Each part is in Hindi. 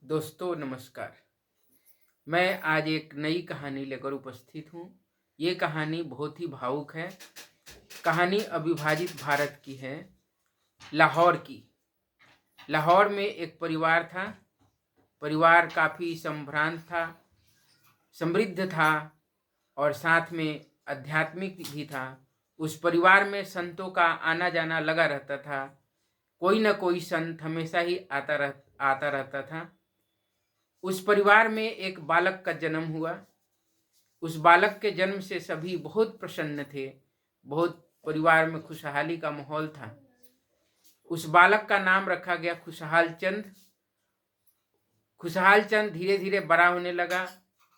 दोस्तों नमस्कार। मैं आज एक नई कहानी लेकर उपस्थित हूँ। ये कहानी बहुत ही भावुक है। कहानी अविभाजित भारत की है, लाहौर की। लाहौर में एक परिवार था। परिवार काफ़ी संभ्रांत था, समृद्ध था और साथ में आध्यात्मिक भी था। उस परिवार में संतों का आना जाना लगा रहता था। कोई न कोई संत हमेशा ही आता रहता था। उस परिवार में एक बालक का जन्म हुआ। उस बालक के जन्म से सभी बहुत प्रसन्न थे। बहुत परिवार में खुशहाली का माहौल था। उस बालक का नाम रखा गया खुशहाल चंद। खुशहाल चंद धीरे धीरे बड़ा होने लगा।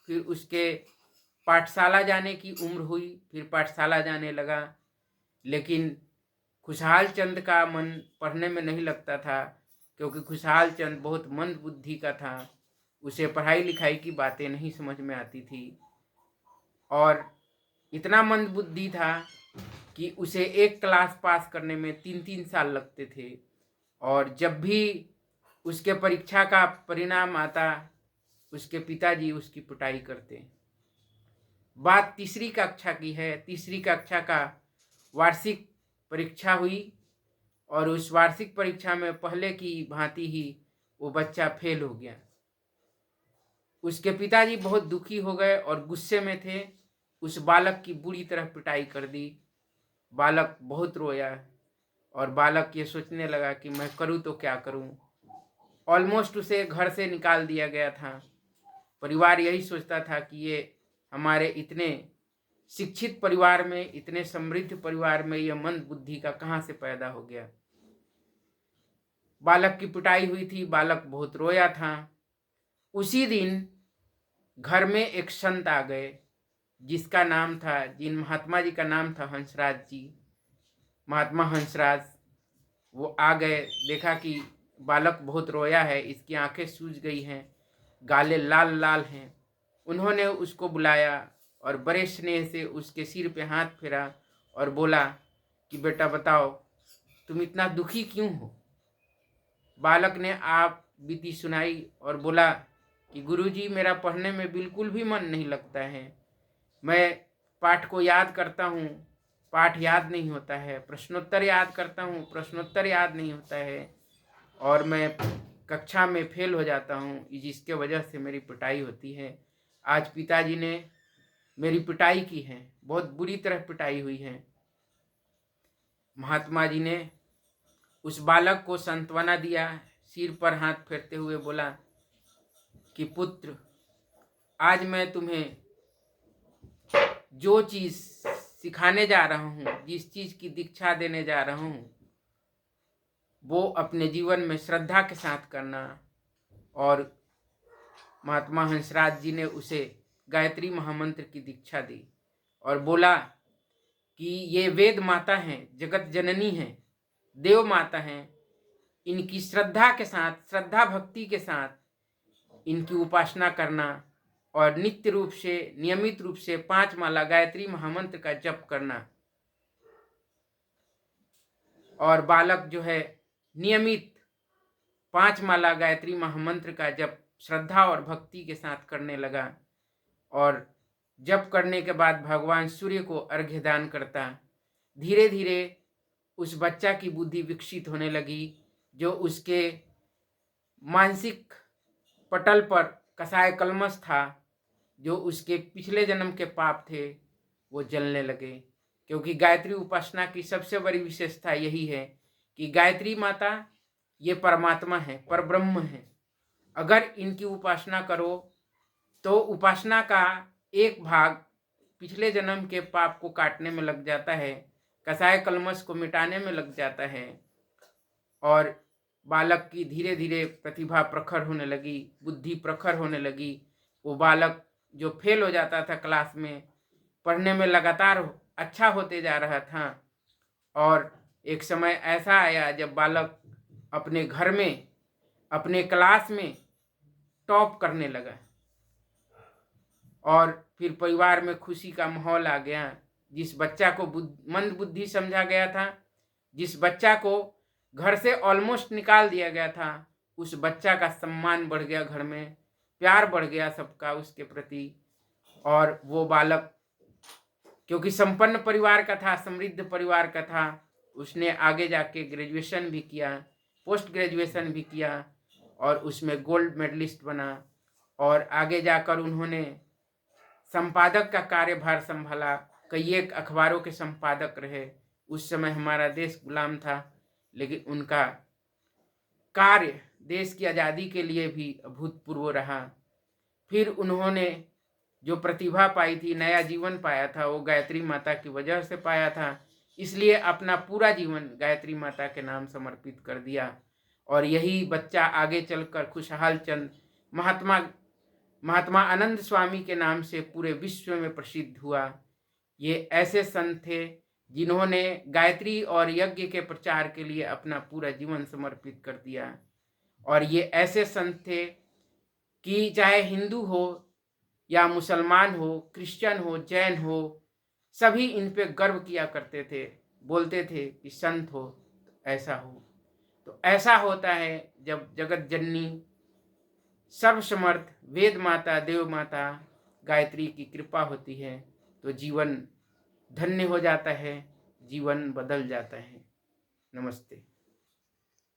फिर उसके पाठशाला जाने की उम्र हुई। फिर पाठशाला जाने लगा, लेकिन खुशहाल चंद का मन पढ़ने में नहीं लगता था, क्योंकि खुशहाल चंद बहुत मंद बुद्धि का था। उसे पढ़ाई लिखाई की बातें नहीं समझ में आती थी और इतना मंद बुद्धि था कि उसे एक क्लास पास करने में 3-3 साल लगते थे। और जब भी उसके परीक्षा का परिणाम आता, उसके पिताजी उसकी पिटाई करते। बात तीसरी कक्षा की है। तीसरी कक्षा का वार्षिक परीक्षा हुई और उस वार्षिक परीक्षा में पहले की भांति ही वो बच्चा फेल हो गया। उसके पिताजी बहुत दुखी हो गए और गुस्से में थे। उस बालक की बुरी तरह पिटाई कर दी। बालक बहुत रोया और बालक ये सोचने लगा कि मैं करूं तो क्या करूं। ऑलमोस्ट उसे घर से निकाल दिया गया था। परिवार यही सोचता था कि ये हमारे इतने शिक्षित परिवार में, इतने समृद्ध परिवार में ये मंद बुद्धि का कहाँ से पैदा हो गया। बालक की पिटाई हुई थी। बालक बहुत रोया था। उसी दिन घर में एक संत आ गए, जिसका नाम था, जिन महात्मा जी का नाम था हंसराज जी, महात्मा हंसराज। वो आ गए, देखा कि बालक बहुत रोया है, इसकी आंखें सूज गई हैं, गाले लाल लाल हैं। उन्होंने उसको बुलाया और बड़े स्नेह से उसके सिर पे हाथ फेरा और बोला कि बेटा बताओ, तुम इतना दुखी क्यों हो। बालक ने आप बीती सुनाई और बोला कि गुरुजी, मेरा पढ़ने में बिल्कुल भी मन नहीं लगता है। मैं पाठ को याद करता हूँ, पाठ याद नहीं होता है। प्रश्नोत्तर याद करता हूँ, प्रश्नोत्तर याद नहीं होता है। और मैं कक्षा में फेल हो जाता हूँ, जिसके वजह से मेरी पिटाई होती है। आज पिताजी ने मेरी पिटाई की है, बहुत बुरी तरह पिटाई हुई है। महात्मा जी ने उस बालक को सांत्वना दिया, सिर पर हाथ फेरते हुए बोला कि पुत्र, आज मैं तुम्हें जो चीज़ सिखाने जा रहा हूँ, जिस चीज़ की दीक्षा देने जा रहा हूँ, वो अपने जीवन में श्रद्धा के साथ करना। और महात्मा हंसराज जी ने उसे गायत्री महामंत्र की दीक्षा दी और बोला कि ये वेद माता हैं, जगत जननी हैं, देव माता हैं। इनकी श्रद्धा के साथ, श्रद्धा भक्ति के साथ इनकी उपासना करना और नित्य रूप से, नियमित रूप से 5 माला गायत्री महामंत्र का जप करना। और बालक जो है नियमित 5 माला गायत्री महामंत्र का जप श्रद्धा और भक्ति के साथ करने लगा। और जप करने के बाद भगवान सूर्य को अर्घ्य दान करता। धीरे धीरे उस बच्चा की बुद्धि विकसित होने लगी। जो उसके मानसिक पटल पर कसाय कलमश था, जो उसके पिछले जन्म के पाप थे, वो जलने लगे। क्योंकि गायत्री उपासना की सबसे बड़ी विशेषता यही है कि गायत्री माता ये परमात्मा है, परब्रह्म है। अगर इनकी उपासना करो तो उपासना का एक भाग पिछले जन्म के पाप को काटने में लग जाता है, कसाय कलमश को मिटाने में लग जाता है। और बालक की धीरे धीरे प्रतिभा प्रखर होने लगी, बुद्धि प्रखर होने लगी। वो बालक जो फेल हो जाता था क्लास में, पढ़ने में लगातार अच्छा होते जा रहा था। और एक समय ऐसा आया जब बालक अपने घर में, अपने क्लास में टॉप करने लगा और फिर परिवार में खुशी का माहौल आ गया। जिस बच्चा को मंद बुद्धि समझा गया था, जिस बच्चा को घर से ऑलमोस्ट निकाल दिया गया था, उस बच्चा का सम्मान बढ़ गया, घर में प्यार बढ़ गया सबका उसके प्रति। और वो बालक क्योंकि संपन्न परिवार का था, समृद्ध परिवार का था, उसने आगे जाके ग्रेजुएशन भी किया, पोस्ट ग्रेजुएशन भी किया और उसमें गोल्ड मेडलिस्ट बना। और आगे जाकर उन्होंने संपादक का कार्यभार संभाला, कई एक अखबारों के संपादक रहे। उस समय हमारा देश गुलाम था, लेकिन उनका कार्य देश की आज़ादी के लिए भी अभूतपूर्व रहा। फिर उन्होंने जो प्रतिभा पाई थी, नया जीवन पाया था, वो गायत्री माता की वजह से पाया था। इसलिए अपना पूरा जीवन गायत्री माता के नाम समर्पित कर दिया। और यही बच्चा आगे चलकर खुशहाल चंद महात्मा आनंद स्वामी के नाम से पूरे विश्व में प्रसिद्ध हुआ। ये ऐसे संत थे जिन्होंने गायत्री और यज्ञ के प्रचार के लिए अपना पूरा जीवन समर्पित कर दिया। और ये ऐसे संत थे कि चाहे हिंदू हो या मुसलमान हो, क्रिश्चियन हो, जैन हो, सभी इन पे गर्व किया करते थे, बोलते थे कि संत हो तो ऐसा हो। तो ऐसा होता है जब जगत जननी सर्वसमर्थ वेद माता, देव माता गायत्री की कृपा होती है तो जीवन धन्य हो जाता है, जीवन बदल जाता है। नमस्ते।